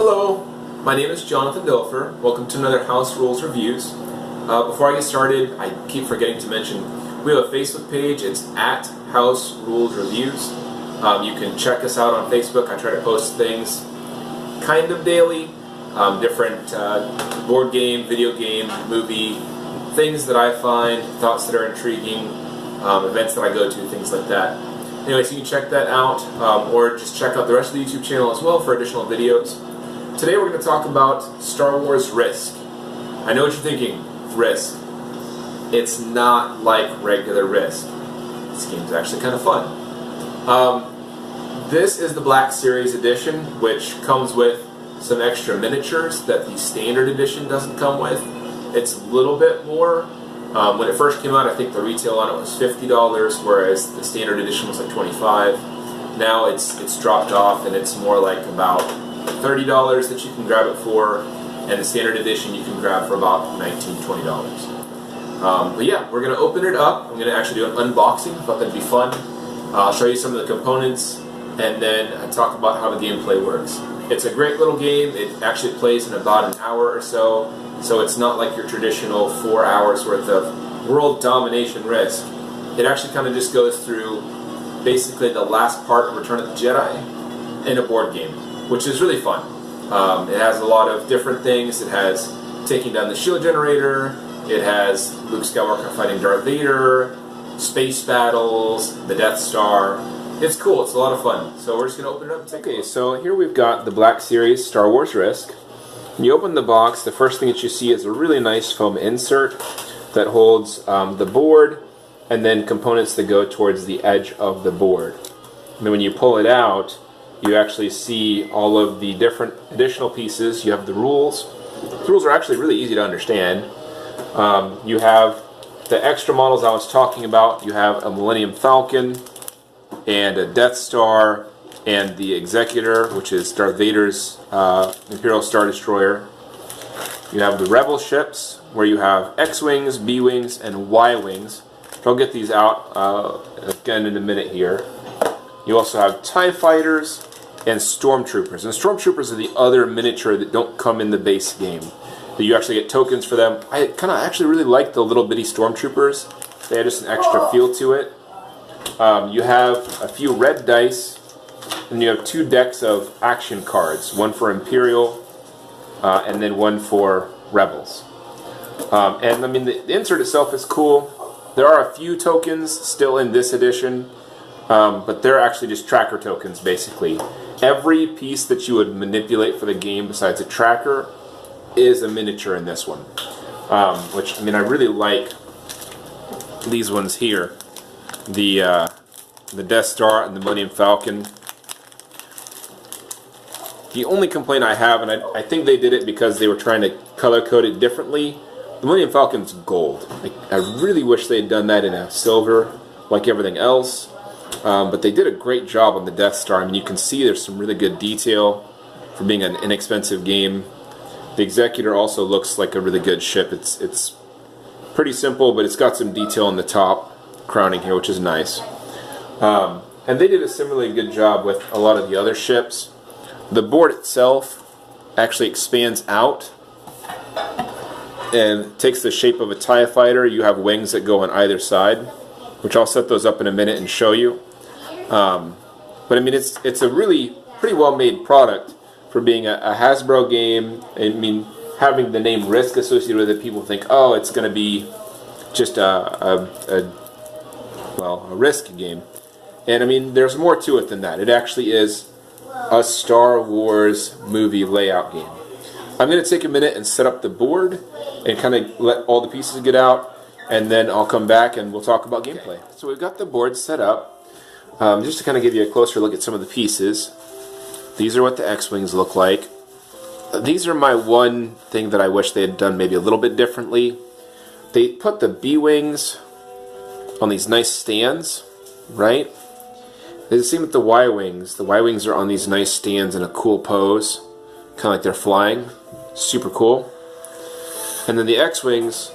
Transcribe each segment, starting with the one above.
Hello, my name is Jonathan Dilfer. Welcome to another House Rules Reviews. Before I get started, I keep forgetting to mention, we have a Facebook page. It's at House Rules Reviews. You can check us out on Facebook. I try to post things kind of daily, different board game, video game, movie, things that I find, thoughts that are intriguing, events that I go to, things like that. Anyway, so you can check that out, or just check out the rest of the YouTube channel as well for additional videos. Today we're going to talk about Star Wars Risk. I know what you're thinking, Risk. It's not like regular Risk. This game's actually kind of fun. This is the Black Series edition, which comes with some extra miniatures that the standard edition doesn't come with. It's a little bit more. When it first came out, I think the retail on it was $50, whereas the standard edition was like $25. Now it's dropped off, and it's more like about $30 that you can grab it for, and the standard edition you can grab for about $19, $20. But yeah, we're going to open it up. I'm going to actually do an unboxing. I thought that'd be fun. I'll show you some of the components, and then talk about how the gameplay works. It's a great little game. It actually plays in about an hour or so. So it's not like your traditional 4 hours worth of world domination Risk. It actually kind of just goes through basically the last part of Return of the Jedi in a board game, which is really fun. It has a lot of different things. It has taking down the shield generator. It has Luke Skywalker fighting Darth Vader, space battles, the Death Star. It's cool. It's a lot of fun. So we're just going to open it up and take a look. So here we've got the Black Series Star Wars Risk. When you open the box, the first thing that you see is a really nice foam insert that holds the board and then components that go towards the edge of the board. And then when you pull it out, you actually see all of the different additional pieces. You have the rules. The rules are actually really easy to understand. You have the extra models I was talking about. You have a Millennium Falcon and a Death Star and the Executor, which is Darth Vader's Imperial Star Destroyer. You have the Rebel ships, where you have X-Wings, B-Wings, and Y-Wings. I'll get these out again in a minute here. You also have TIE Fighters and Stormtroopers. And Stormtroopers are the other miniature that don't come in the base game. But you actually get tokens for them. I kind of actually really like the little bitty Stormtroopers. They have just an extra feel to it. You have a few red dice. And you have 2 decks of action cards, one for Imperial and then one for Rebels. And I mean, the insert itself is cool. There are a few tokens still in this edition, but they're actually just tracker tokens, basically. Every piece that you would manipulate for the game besides a tracker is a miniature in this one. Which, I mean, I really like these ones here. The Death Star and the Millennium Falcon. The only complaint I have, and I think they did it because they were trying to color code it differently, the Millennium Falcon's gold. I really wish they had done that in a silver like everything else, but they did a great job on the Death Star. I mean, you can see there's some really good detail for being an inexpensive game. The Executor also looks like a really good ship. It's pretty simple, but it's got some detail on the top crowning here, which is nice. And they did a similarly good job with a lot of the other ships. The board itself actually expands out and takes the shape of a TIE fighter. You have wings that go on either side, which I'll set those up in a minute and show you. But I mean, it's a really pretty well made product for being a Hasbro game. I mean, having the name Risk associated with it, people think, oh, it's going to be just a Risk game. And I mean, there's more to it than that. It actually is a Star Wars movie layout game. I'm going to take a minute and set up the board and kind of let all the pieces get out, and then I'll come back and we'll talk about gameplay. So we've got the board set up. Just to kind of give you a closer look at some of the pieces. These are what the X-Wings look like. These are my one thing that I wish they had done maybe a little bit differently. They put the B-Wings on these nice stands, right? The same with the Y-Wings. The Y-Wings are on these nice stands in a cool pose, kind of like they're flying. Super cool. And then the X-Wings,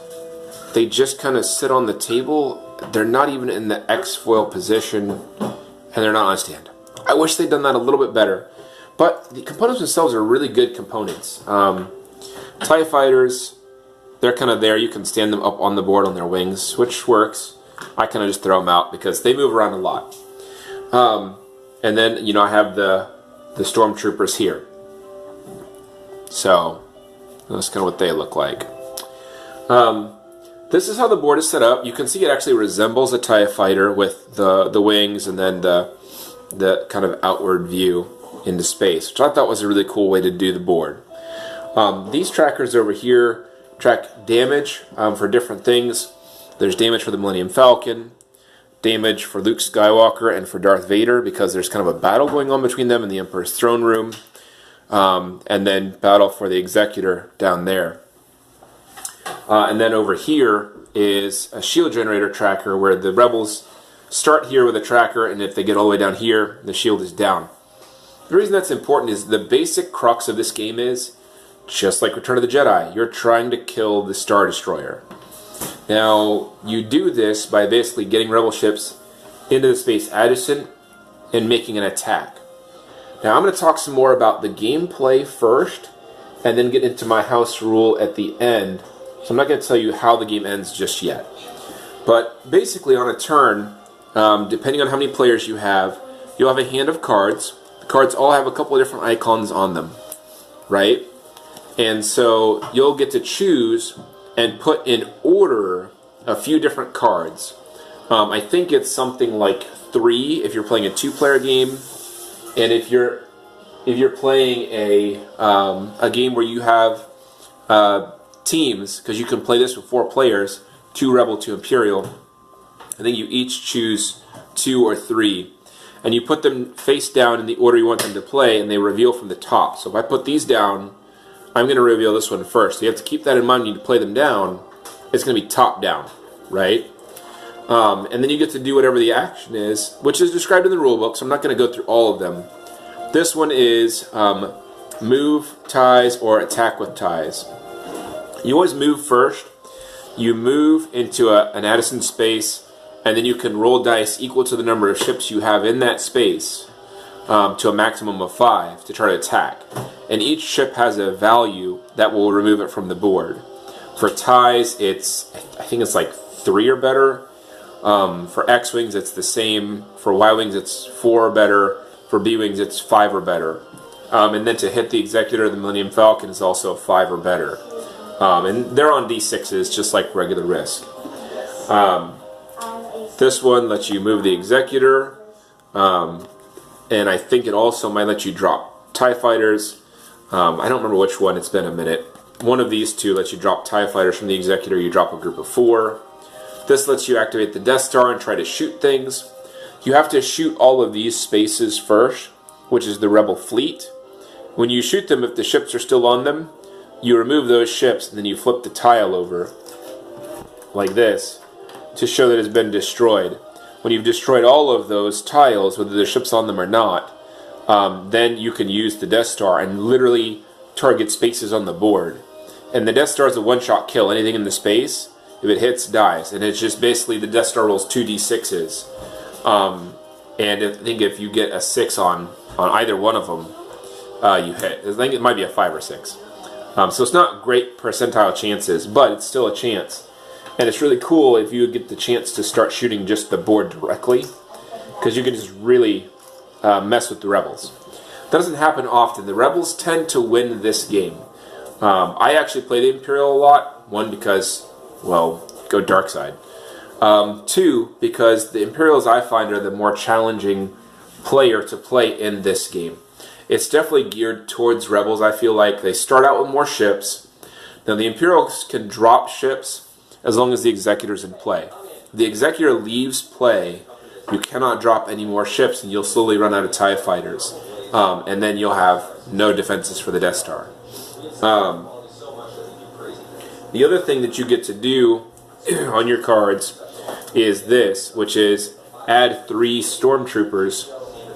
they just kind of sit on the table. They're not even in the X-foil position, and they're not on a stand. I wish they'd done that a little bit better. But the components themselves are really good components. TIE fighters, they're kind of there. You can stand them up on the board on their wings, which works. I kind of just throw them out because they move around a lot. And then, you know, I have the stormtroopers here. So that's kind of what they look like. This is how the board is set up. You can see it actually resembles a TIE fighter with the wings and then the kind of outward view into space, which I thought was a really cool way to do the board. These trackers over here track damage for different things. There's damage for the Millennium Falcon, damage for Luke Skywalker and for Darth Vader, because there's kind of a battle going on between them in the Emperor's throne room, and then battle for the Executor down there. And then over here is a shield generator tracker where the rebels start here with a tracker, and if they get all the way down here, the shield is down. The reason that's important is the basic crux of this game is, just like Return of the Jedi, you're trying to kill the Star Destroyer. Now, you do this by basically getting rebel ships into the space adjacent and making an attack. Now, I'm going to talk some more about the gameplay first, and then get into my house rule at the end. So I'm not going to tell you how the game ends just yet. But basically on a turn, depending on how many players you have, you'll have a hand of cards. The cards all have a couple of different icons on them, right? And so you'll get to choose and put in order a few different cards. I think it's something like 3 if you're playing a 2-player game, and if you're playing a game where you have teams, because you can play this with 4 players, 2 Rebel, 2 Imperial. I think you each choose 2 or 3, and you put them face down in the order you want them to play, and they reveal from the top. So if I put these down, I'm going to reveal this one first. So you have to keep that in mind when you play them down. It's going to be top down, right? And then you get to do whatever the action is, which is described in the rulebook, so I'm not going to go through all of them. This one is move ties or attack with ties. You always move first. You move into an adjacent space, and then you can roll dice equal to the number of ships you have in that space to a maximum of 5 to try to attack. And each ship has a value that will remove it from the board. For ties, I think it's like 3 or better. For X-Wings, it's the same. For Y-Wings, it's 4 or better. For B-Wings, it's 5 or better. And then to hit the Executor, the Millennium Falcon is also 5 or better. And they're on D6s, just like regular Risk. This one lets you move the Executor, and I think it also might let you drop TIE Fighters. I don't remember which one, it's been a minute. One of these two lets you drop TIE Fighters from the Executor, you drop a group of 4. This lets you activate the Death Star and try to shoot things. You have to shoot all of these spaces first, which is the Rebel fleet. When you shoot them, if the ships are still on them, you remove those ships, and then you flip the tile over, like this, to show that it's been destroyed. When you've destroyed all of those tiles, whether there's ships on them or not, then you can use the Death Star and literally target spaces on the board. And the Death Star is a one-shot kill. Anything in the space, if it hits, dies. And it's just basically the Death Star rolls 2d6s. And I think if you get a 6 on either one of them, you hit. I think it might be a 5 or 6. So it's not great percentile chances, but it's still a chance. And it's really cool if you get the chance to start shooting just the board directly, because you can just really mess with the Rebels. That doesn't happen often. The Rebels tend to win this game. I actually play the Imperial a lot. 1, because, well, go dark side. 2, because the Imperials, I find, are the more challenging player to play in this game. It's definitely geared towards Rebels, I feel like. They start out with more ships. Now, the Imperials can drop ships as long as the Executor's in play. If the Executor leaves play, you cannot drop any more ships, and you'll slowly run out of TIE Fighters. And then you'll have no defenses for the Death Star. The other thing that you get to do on your cards is this, which is add 3 Stormtroopers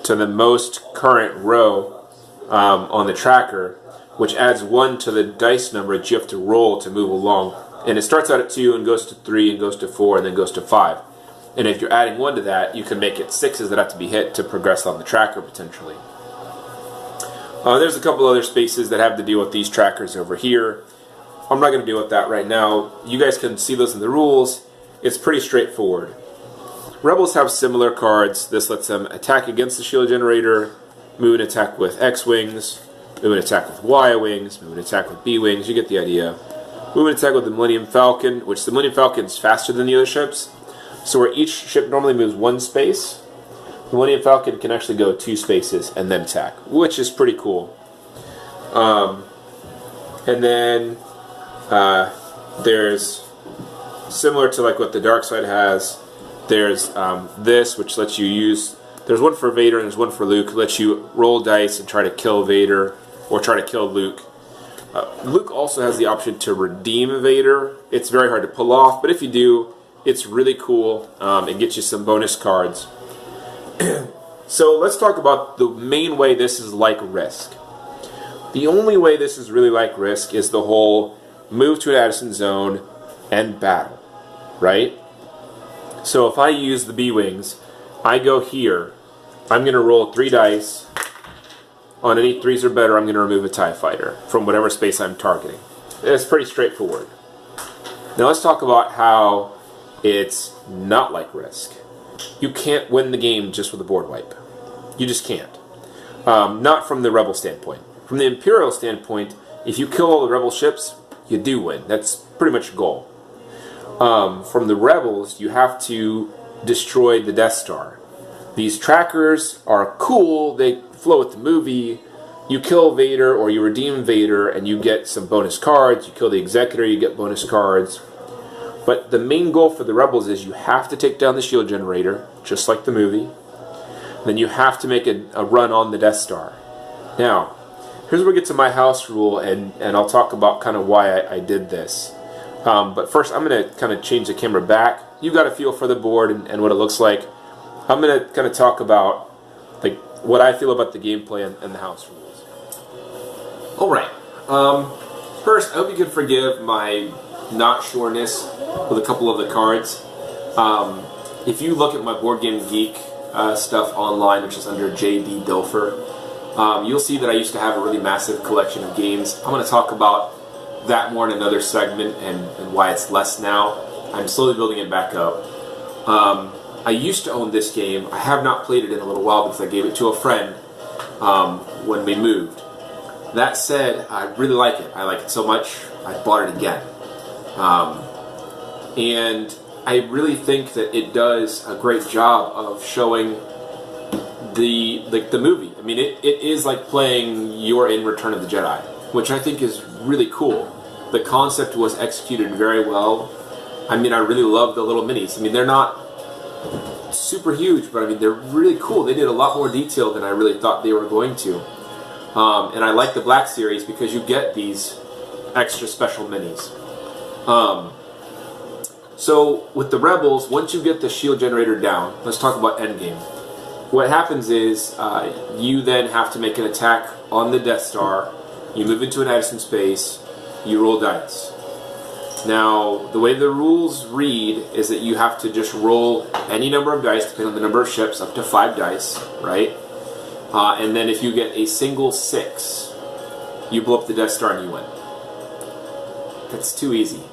to the most current row on the tracker, which adds 1 to the dice number that you have to roll to move along. And it starts out at 2 and goes to 3 and goes to 4 and then goes to 5. And if you're adding 1 to that, you can make it 6s that have to be hit to progress on the tracker potentially. There's a couple other spaces that have to deal with these trackers over here. I'm not going to deal with that right now. You guys can see those in the rules. It's pretty straightforward. Rebels have similar cards. This lets them attack against the shield generator, move and attack with X wings, move and attack with Y wings, move and attack with B wings. You get the idea. Move and attack with the Millennium Falcon, which the Millennium Falcon is faster than the other ships. So where each ship normally moves one space, the Millennium Falcon can actually go 2 spaces and then attack, which is pretty cool. And then there's, similar to like what the dark side has, there's this, which lets you use, there's one for Vader and there's one for Luke, lets you roll dice and try to kill Vader or try to kill Luke. Luke also has the option to redeem Vader. It's very hard to pull off, but if you do, it's really cool. It gets you some bonus cards. So let's talk about the main way this is like Risk. The only way this is really like Risk is the whole move to an Addison zone and battle, right? So if I use the B-Wings, I go here, I'm going to roll 3 dice. On any 3s or better, I'm going to remove a TIE fighter from whatever space I'm targeting. It's pretty straightforward. Now let's talk about how it's not like Risk. You can't win the game just with a board wipe. You just can't. Not from the Rebel standpoint. From the Imperial standpoint, if you kill all the Rebel ships, you do win. That's pretty much a goal. From the Rebels, you have to destroy the Death Star. These trackers are cool. They flow with the movie. You kill Vader or you redeem Vader and you get some bonus cards. You kill the Executor, you get bonus cards. But the main goal for the Rebels is you have to take down the shield generator, just like the movie. Then you have to make a run on the Death Star. Now, here's where we get to my house rule, and I'll talk about kind of why I did this. But first, I'm going to kind of change the camera back. You've got a feel for the board and what it looks like. I'm going to kind of talk about like what I feel about the gameplay and the house rules. Alright. First, I hope you can forgive my not sureness with a couple of the cards. If you look at my Board Game Geek stuff online, which is under J.D. Dilfer, you'll see that I used to have a really massive collection of games. I'm going to talk about that more in another segment and why it's less now. I'm slowly building it back up. I used to own this game. I have not played it in a little while because I gave it to a friend when we moved. That said, I really like it. I like it so much, I bought it again. And I really think that it does a great job of showing the movie. I mean, it is like playing you're in Return of the Jedi, which I think is really cool. The concept was executed very well. I mean, I really love the little minis. I mean, they're not super huge, but I mean, they're really cool. They did a lot more detail than I really thought they were going to. And I like the Black Series because you get these extra special minis. So with the Rebels, once you get the shield generator down, let's talk about endgame. What happens is you then have to make an attack on the Death Star. You move into an Addison space. You roll dice. Now, the way the rules read is that you have to just roll any number of dice, depending on the number of ships, up to 5 dice, right? And then if you get a single 6, you blow up the Death Star and you win. That's too easy.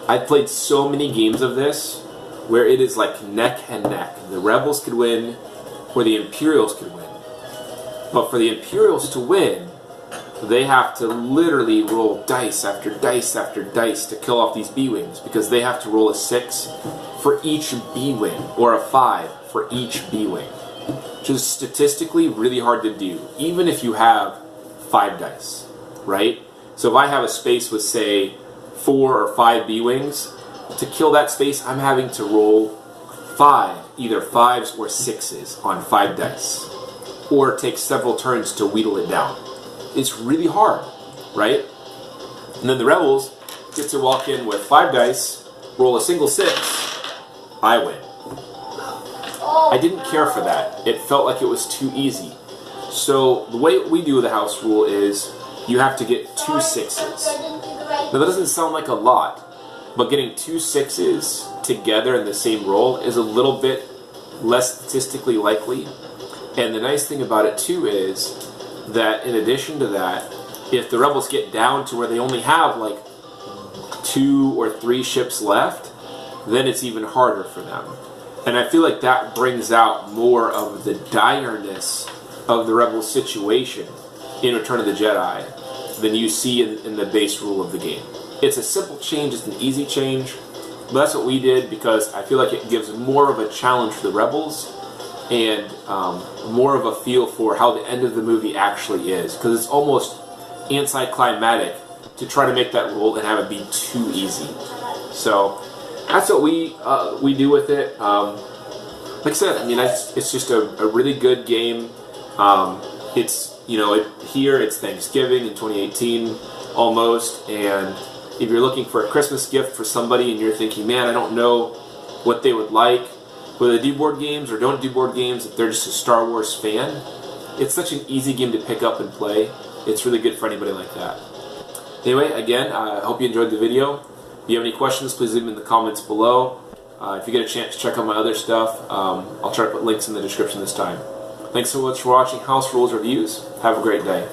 I've played so many games of this where it is like neck and neck. The Rebels could win, or the Imperials could win. But for the Imperials to win, they have to literally roll dice after dice after dice to kill off these B-Wings, because they have to roll a 6 for each B-Wing, or a 5 for each B-Wing, which is statistically really hard to do, even if you have 5 dice, right? So if I have a space with, say, 4 or 5 B-Wings, to kill that space, I'm having to roll 5, either 5s or 6s on 5 dice, or take several turns to wheedle it down. It's really hard, right? And then the Rebels get to walk in with 5 dice, roll a single 6, I win. I didn't care for that. It felt like it was too easy. So the way we do the house rule is you have to get 2 6s. Now that doesn't sound like a lot, but getting 2 6s together in the same roll is a little bit less statistically likely. And the nice thing about it too is that in addition to that, if the rebels get down to where they only have like 2 or 3 ships left, then it's even harder for them. And I feel like that brings out more of the direness of the rebel situation in Return of the Jedi than you see in the base rule of the game. It's a simple change, it's an easy change, but that's what we did because I feel like it gives more of a challenge for the rebels and more of a feel for how the end of the movie actually is, because it's almost anticlimactic to try to make that rule and have it be too easy. So that's what we do with it. Like I said, I mean, it's just a really good game. It's, you know, here it's Thanksgiving in 2018 almost, and if you're looking for a Christmas gift for somebody and you're thinking, man, I don't know what they would like, whether they do board games or don't do board games, if they're just a Star Wars fan, it's such an easy game to pick up and play. It's really good for anybody like that. Anyway, again, I hope you enjoyed the video. If you have any questions, please leave them in the comments below. If you get a chance to check out my other stuff, I'll try to put links in the description this time. Thanks so much for watching House Rules Reviews. Have a great day.